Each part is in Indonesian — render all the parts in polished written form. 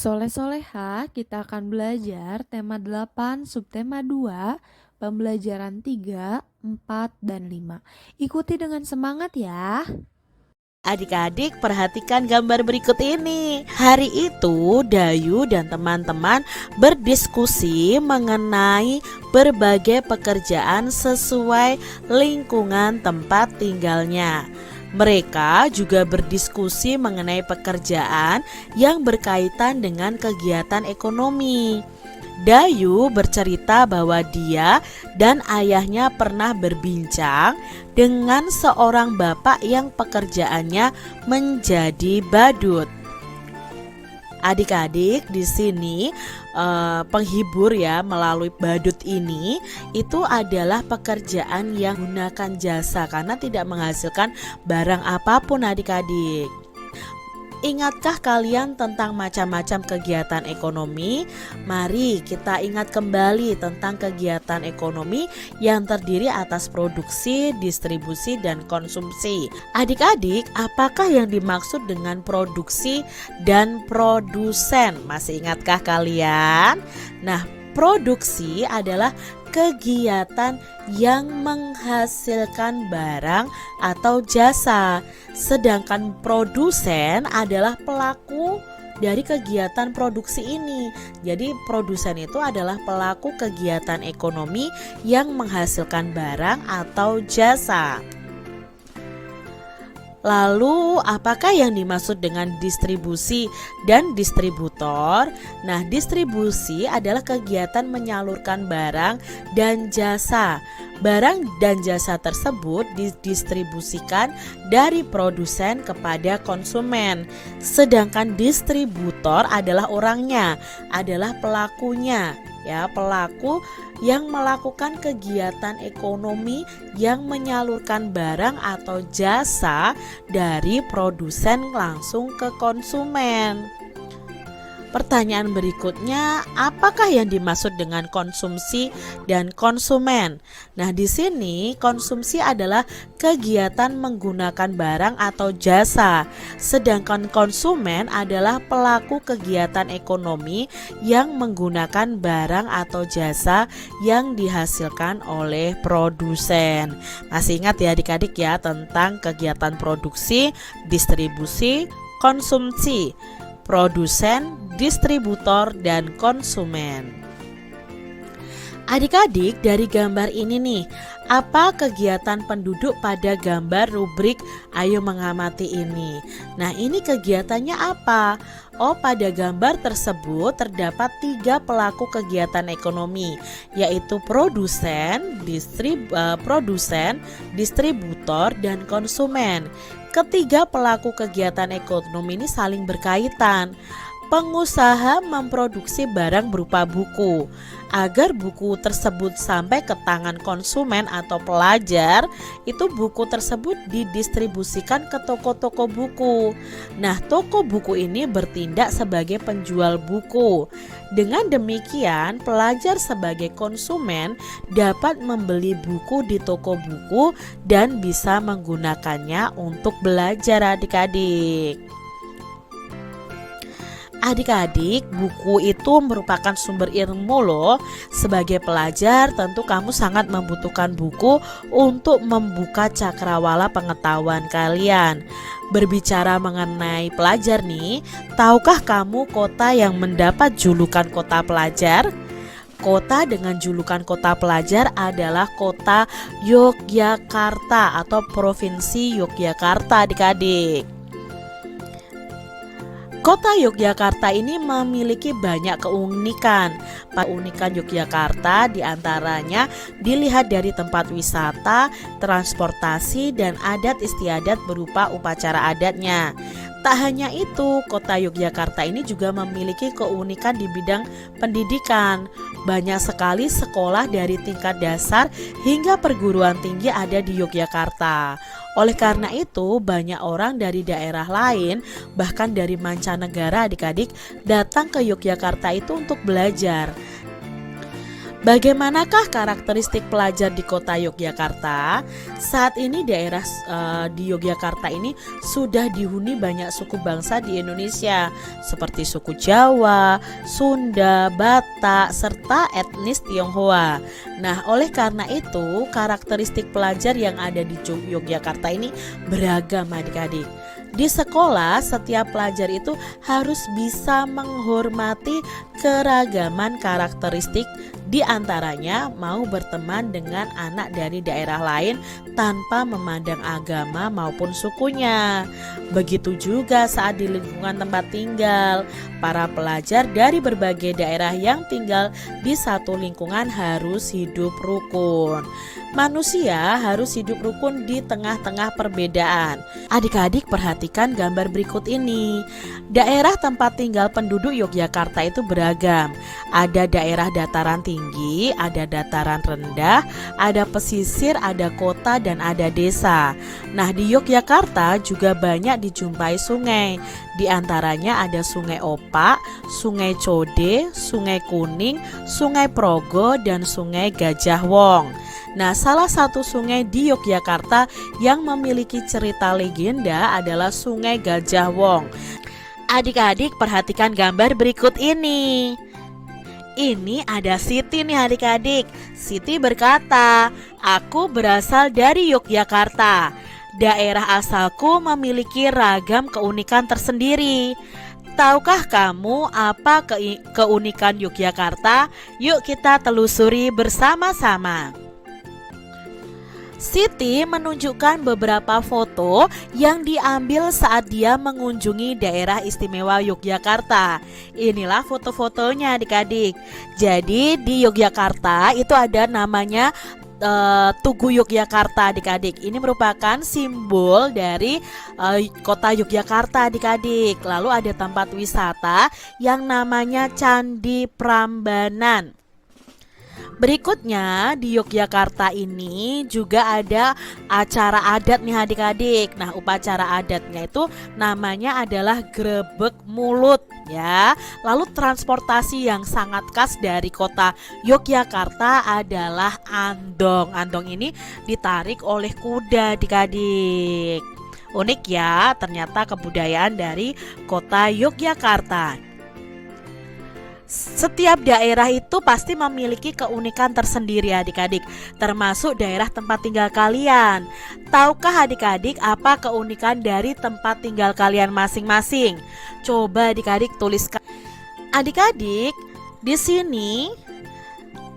Soleh-soleha, kita akan belajar tema 8, subtema 2, pembelajaran 3, 4, dan 5. Ikuti dengan semangat ya. Adik-adik perhatikan gambar berikut ini. Hari itu Dayu dan teman-teman berdiskusi mengenai berbagai pekerjaan sesuai lingkungan tempat tinggalnya. Mereka juga berdiskusi mengenai pekerjaan yang berkaitan dengan kegiatan ekonomi. Dayu bercerita bahwa dia dan ayahnya pernah berbincang dengan seorang bapak yang pekerjaannya menjadi badut. Adik-adik di sini penghibur ya melalui badut ini itu adalah pekerjaan yang menggunakan jasa karena tidak menghasilkan barang apapun adik-adik. Ingatkah kalian tentang macam-macam kegiatan ekonomi? Mari kita ingat kembali tentang kegiatan ekonomi yang terdiri atas produksi, distribusi, dan konsumsi. Adik-adik, apakah yang dimaksud dengan produksi dan produsen? Masih ingatkah kalian? Nah, produksi adalah kegiatan yang menghasilkan barang atau jasa, sedangkan produsen adalah pelaku dari kegiatan produksi ini. Jadi produsen itu adalah pelaku kegiatan ekonomi yang menghasilkan barang atau jasa. Lalu apakah yang dimaksud dengan distribusi dan distributor? Nah, distribusi adalah kegiatan menyalurkan barang dan jasa. Barang dan jasa tersebut didistribusikan dari produsen kepada konsumen. Sedangkan distributor adalah orangnya, adalah pelakunya. Ya, pelaku yang melakukan kegiatan ekonomi yang menyalurkan barang atau jasa dari produsen langsung ke konsumen. Pertanyaan berikutnya, apakah yang dimaksud dengan konsumsi dan konsumen? Nah, di sini konsumsi adalah kegiatan menggunakan barang atau jasa, sedangkan konsumen adalah pelaku kegiatan ekonomi yang menggunakan barang atau jasa yang dihasilkan oleh produsen. Masih ingat ya adik-adik ya tentang kegiatan produksi, distribusi, konsumsi, produsen, distributor, dan konsumen. Adik-adik, dari gambar ini nih, apa kegiatan penduduk pada gambar rubrik ayo mengamati ini? Nah, ini kegiatannya apa? Oh, pada gambar tersebut terdapat 3 pelaku kegiatan ekonomi, yaitu produsen, distributor, dan konsumen. Ketiga pelaku kegiatan ekonomi ini saling berkaitan. Pengusaha memproduksi barang berupa buku. Agar buku tersebut sampai ke tangan konsumen atau pelajar, itu buku tersebut didistribusikan ke toko-toko buku. Nah, toko buku ini bertindak sebagai penjual buku. Dengan demikian, pelajar sebagai konsumen dapat membeli buku di toko buku dan bisa menggunakannya untuk belajar adik-adik. Adik-adik, buku itu merupakan sumber ilmu loh. Sebagai pelajar tentu kamu sangat membutuhkan buku untuk membuka cakrawala pengetahuan kalian. Berbicara mengenai pelajar nih, tahukah kamu kota yang mendapat julukan kota pelajar? Kota dengan julukan kota pelajar adalah kota Yogyakarta atau Provinsi Yogyakarta adik-adik. Kota Yogyakarta ini memiliki banyak keunikan. Keunikan Yogyakarta diantaranya dilihat dari tempat wisata, transportasi, dan adat istiadat berupa upacara adatnya. Tak hanya itu, kota Yogyakarta ini juga memiliki keunikan di bidang pendidikan. Banyak sekali sekolah dari tingkat dasar hingga perguruan tinggi ada di Yogyakarta. Oleh karena itu, banyak orang dari daerah lain, bahkan dari mancanegara adik-adik, datang ke Yogyakarta itu untuk belajar. Bagaimanakah karakteristik pelajar di kota Yogyakarta? Saat ini daerah di Yogyakarta ini sudah dihuni banyak suku bangsa di Indonesia seperti suku Jawa, Sunda, Batak, serta etnis Tionghoa. Nah, oleh karena itu karakteristik pelajar yang ada di Yogyakarta ini beragam adik-adik. Di sekolah, setiap pelajar itu harus bisa menghormati keragaman karakteristik, di antaranya mau berteman dengan anak dari daerah lain tanpa memandang agama maupun sukunya. Begitu juga saat di lingkungan tempat tinggal, para pelajar dari berbagai daerah yang tinggal di satu lingkungan harus hidup rukun. Manusia harus hidup rukun di tengah-tengah perbedaan. Adik-adik perhatikan gambar berikut ini. Daerah tempat tinggal penduduk Yogyakarta itu beragam. Ada daerah dataran tinggi, ada dataran rendah, ada pesisir, ada kota, dan ada desa. Nah, di Yogyakarta juga banyak dijumpai sungai. Di antaranya ada Sungai Opak, Sungai Code, Sungai Kuning, Sungai Progo, dan Sungai Gajah Wong. Nah, salah satu sungai di Yogyakarta yang memiliki cerita legenda adalah Sungai Gajah Wong. Adik-adik perhatikan gambar berikut ini. Ini ada Siti nih adik-adik. Siti berkata, "Aku berasal dari Yogyakarta. Daerah asalku memiliki ragam keunikan tersendiri. Tahukah kamu apa keunikan Yogyakarta? Yuk kita telusuri bersama-sama." Siti menunjukkan beberapa foto yang diambil saat dia mengunjungi daerah istimewa Yogyakarta. Inilah foto-fotonya adik-adik. Jadi di Yogyakarta itu ada namanya Tugu Yogyakarta adik-adik. Ini merupakan simbol dari kota Yogyakarta adik-adik. Lalu ada tempat wisata yang namanya Candi Prambanan. Berikutnya di Yogyakarta ini juga ada acara adat nih adik-adik. Nah, upacara adatnya itu namanya adalah grebek mulut ya. Lalu transportasi yang sangat khas dari kota Yogyakarta adalah andong. Andong ini ditarik oleh kuda adik-adik. Unik ya, ternyata kebudayaan dari kota Yogyakarta. Setiap daerah itu pasti memiliki keunikan tersendiri adik-adik, termasuk daerah tempat tinggal kalian. Tahukah adik-adik apa keunikan dari tempat tinggal kalian masing-masing? Coba adik-adik tuliskan. Adik-adik, di sini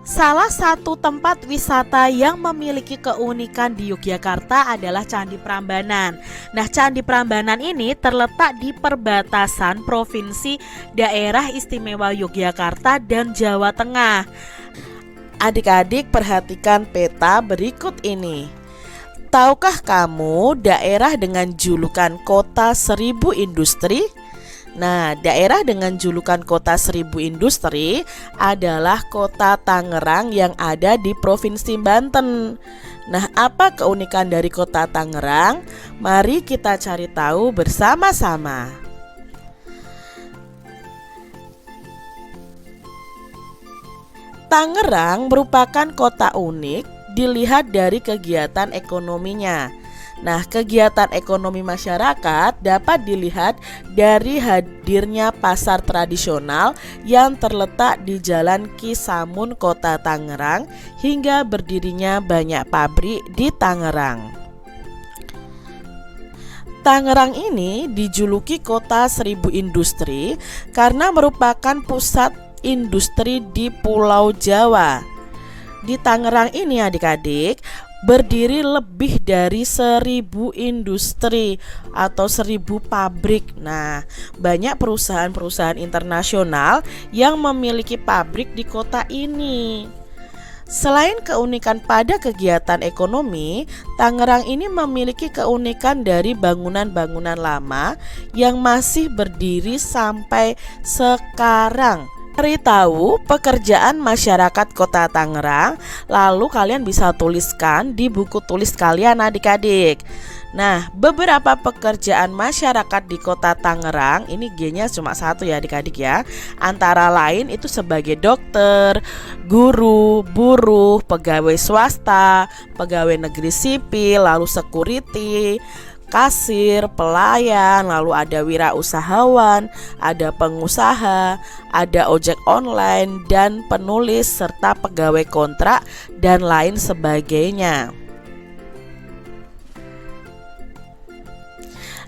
salah satu tempat wisata yang memiliki keunikan di Yogyakarta adalah Candi Prambanan. Nah, Candi Prambanan ini terletak di perbatasan Provinsi Daerah Istimewa Yogyakarta dan Jawa Tengah. Adik-adik perhatikan peta berikut ini. Tahukah kamu daerah dengan julukan Kota Seribu Industri? Nah, daerah dengan julukan Kota Seribu Industri adalah Kota Tangerang yang ada di Provinsi Banten. Nah, apa keunikan dari Kota Tangerang? Mari kita cari tahu bersama-sama. Tangerang merupakan kota unik dilihat dari kegiatan ekonominya. Nah, kegiatan ekonomi masyarakat dapat dilihat dari hadirnya pasar tradisional yang terletak di Jalan Kisamun, Kota Tangerang, hingga berdirinya banyak pabrik di Tangerang. Tangerang ini dijuluki Kota Seribu Industri karena merupakan pusat industri di Pulau Jawa. Di Tangerang ini adik-adik berdiri lebih dari 1000 industri atau 1000 pabrik. Nah, banyak perusahaan-perusahaan internasional yang memiliki pabrik di kota ini. Selain keunikan pada kegiatan ekonomi, Tangerang ini memiliki keunikan dari bangunan-bangunan lama yang masih berdiri sampai sekarang Cari tahu pekerjaan masyarakat Kota Tangerang, lalu kalian bisa tuliskan di buku tulis kalian adik-adik. Nah, beberapa pekerjaan masyarakat di Kota Tangerang, ini G-nya cuma satu ya adik-adik ya. Antara lain itu sebagai dokter, guru, buruh, pegawai swasta, pegawai negeri sipil, lalu security, kasir, pelayan, lalu ada wirausahawan, ada pengusaha, ada ojek online, dan penulis serta pegawai kontrak dan lain sebagainya.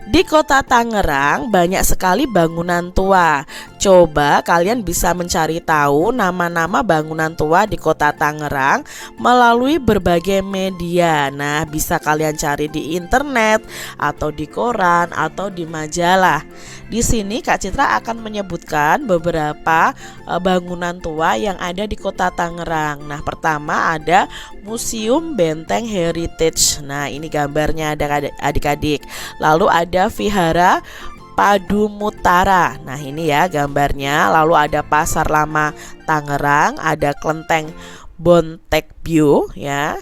Di Kota Tangerang banyak sekali bangunan tua. Coba kalian bisa mencari tahu nama-nama bangunan tua di Kota Tangerang melalui berbagai media. Nah, bisa kalian cari di internet atau di koran atau di majalah. Di sini Kak Citra akan menyebutkan beberapa bangunan tua yang ada di Kota Tangerang. Nah, pertama ada Museum Benteng Heritage. Nah, ini gambarnya ada adik-adik. Lalu ada Vihara Padumutara. Nah, ini ya gambarnya. Lalu ada Pasar Lama Tangerang, ada Kelenteng Bontekbyo ya.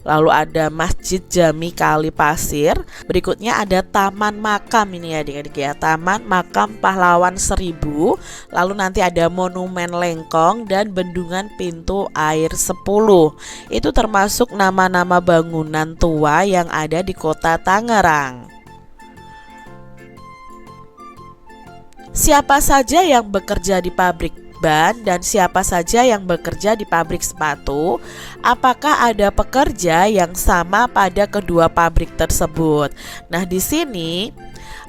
Lalu ada Masjid Jami Kali Pasir. Berikutnya ada Taman Makam ini ya adik-adik ya. Taman Makam Pahlawan 1000. Lalu nanti ada Monumen Lengkong dan Bendungan Pintu Air 10. Itu termasuk nama-nama bangunan tua yang ada di Kota Tangerang. Siapa saja yang bekerja di pabrik ban dan siapa saja yang bekerja di pabrik sepatu? Apakah ada pekerja yang sama pada kedua pabrik tersebut? Nah, di sini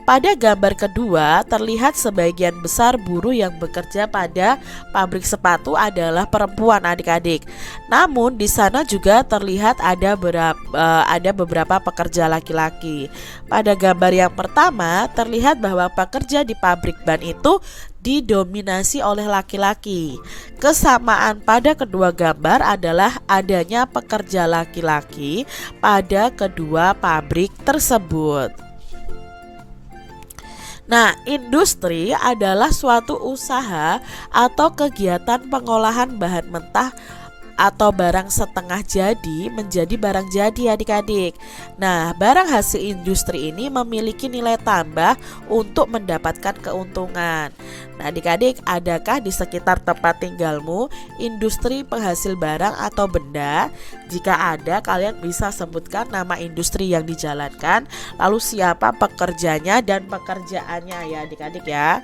pada gambar kedua terlihat sebagian besar buruh yang bekerja pada pabrik sepatu adalah perempuan adik-adik. Namun di sana juga terlihat ada beberapa pekerja laki-laki. Pada gambar yang pertama terlihat bahwa pekerja di pabrik ban itu didominasi oleh laki-laki. Kesamaan pada kedua gambar adalah adanya pekerja laki-laki pada kedua pabrik tersebut. Nah, industri adalah suatu usaha atau kegiatan pengolahan bahan mentah atau barang setengah jadi menjadi barang jadi adik-adik. Nah, barang hasil industri ini memiliki nilai tambah untuk mendapatkan keuntungan. Nah, adik-adik, adakah di sekitar tempat tinggalmu industri penghasil barang atau benda? Jika ada, kalian bisa sebutkan nama industri yang dijalankan, lalu siapa pekerjanya dan pekerjaannya ya adik-adik ya.